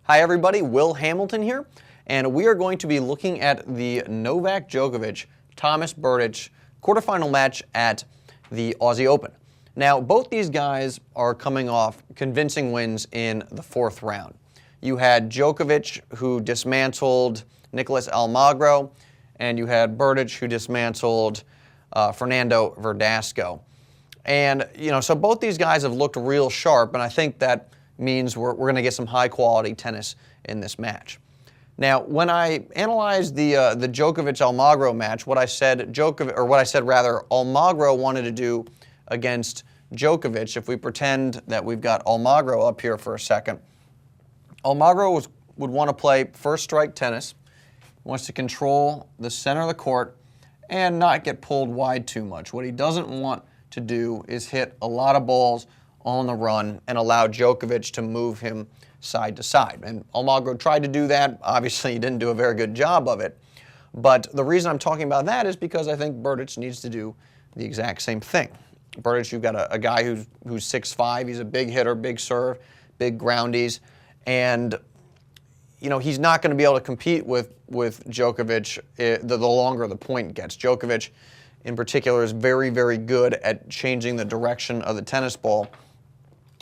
Hi everybody, Will Hamilton here, and we are going to be looking at the Novak Djokovic, Tomas Berdych quarterfinal match at the Aussie Open. Now, both these guys are coming off convincing wins in the fourth round. You had Djokovic, who dismantled Nicolas Almagro, and you had Berdych, who dismantled Fernando Verdasco. And, so both these guys have looked real sharp, and I think that means we're going to get some high-quality tennis in this match. Now, when I analyzed the Djokovic-Almagro match, what I said Almagro wanted to do against Djokovic, if we pretend that we've got Almagro up here for a second, Almagro would want to play first strike tennis, wants to control the center of the court, and not get pulled wide too much. What he doesn't want to do is hit a lot of balls on the run and allow Djokovic to move him side to side. And Almagro tried to do that. Obviously, he didn't do a very good job of it. But the reason I'm talking about that is because I think Berdych needs to do the exact same thing. Berdych, you've got a guy who's 6'5". He's a big hitter, big serve, big groundies. And, he's not going to be able to compete with Djokovic the longer the point gets. Djokovic, in particular, is very, very good at changing the direction of the tennis ball.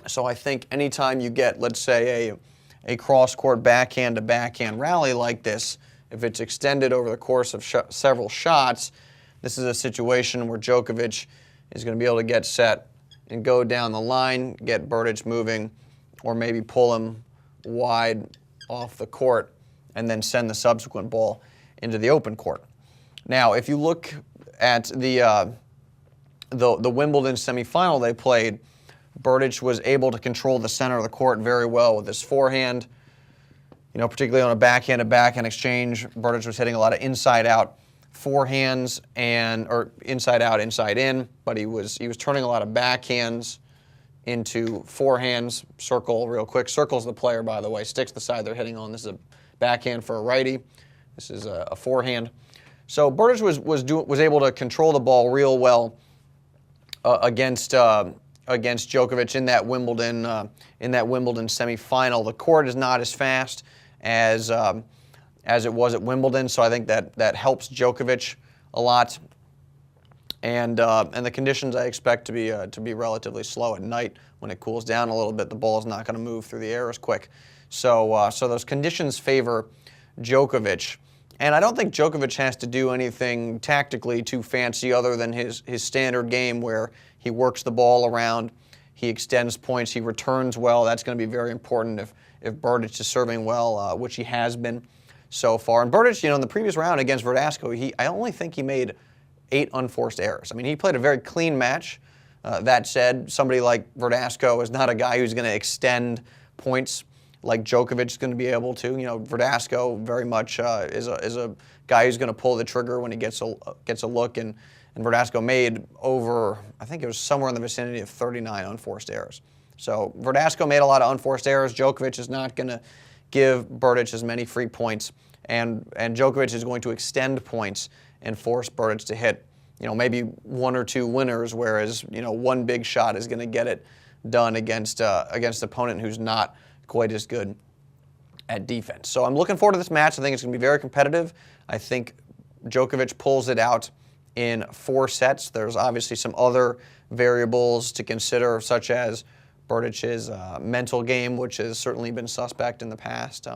So I think anytime you get, let's say, a cross-court backhand-to-backhand rally like this, if it's extended over the course of several shots, this is a situation where Djokovic is going to be able to get set and go down the line, get Berdych moving, or maybe pull him wide off the court and then send the subsequent ball into the open court. Now, if you look at the Wimbledon semifinal they played, Berdych was able to control the center of the court very well with his forehand. Particularly on a backhand-to-backhand exchange, Berdych was hitting a lot of inside-out forehands or inside-out, inside-in, but he was turning a lot of backhands into forehands. Circle real quick. Circle's the player, by the way. Sticks the side they're hitting on. This is a backhand for a righty. This is a forehand. So Berdych was able to control the ball real well against Djokovic in that Wimbledon semifinal. The court is not as fast as it was at Wimbledon, so I think that helps Djokovic a lot. And the conditions I expect to be relatively slow at night. When it cools down a little bit, the ball is not going to move through the air as quick. So those conditions favor Djokovic. And I don't think Djokovic has to do anything tactically too fancy other than his standard game where he works the ball around, he extends points, he returns well. That's going to be very important if Berdych is serving well, which he has been so far. And Berdych, in the previous round against Verdasco, I only think he made 8 unforced errors. I mean, he played a very clean match. That said, somebody like Verdasco is not a guy who's going to extend points like Djokovic is going to be able to. Verdasco very much is a guy who's going to pull the trigger when he gets a look, and Verdasco made over, I think it was somewhere in the vicinity of 39 unforced errors. So Verdasco made a lot of unforced errors. Djokovic is not going to give Berdych as many free points, and Djokovic is going to extend points and force Berdych to hit, maybe 1 or 2 winners, whereas, one big shot is going to get it done against an opponent who's not quite as good at defense. So I'm looking forward to this match. I think it's going to be very competitive. I think Djokovic pulls it out in 4 sets. There's obviously some other variables to consider, such as Berdych's mental game, which has certainly been suspect in the past.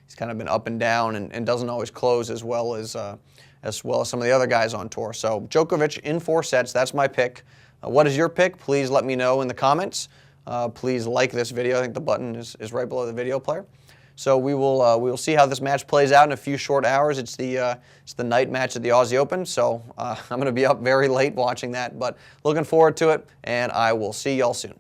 He's kind of been up and down and doesn't always close as well as some of the other guys on tour. So Djokovic in 4 sets, that's my pick. What is your pick? Please let me know in the comments. Please like this video. I think the button is right below the video player. So we will see how this match plays out in a few short hours. It's the night match at the Aussie Open, so I'm going to be up very late watching that, but looking forward to it, and I will see y'all soon.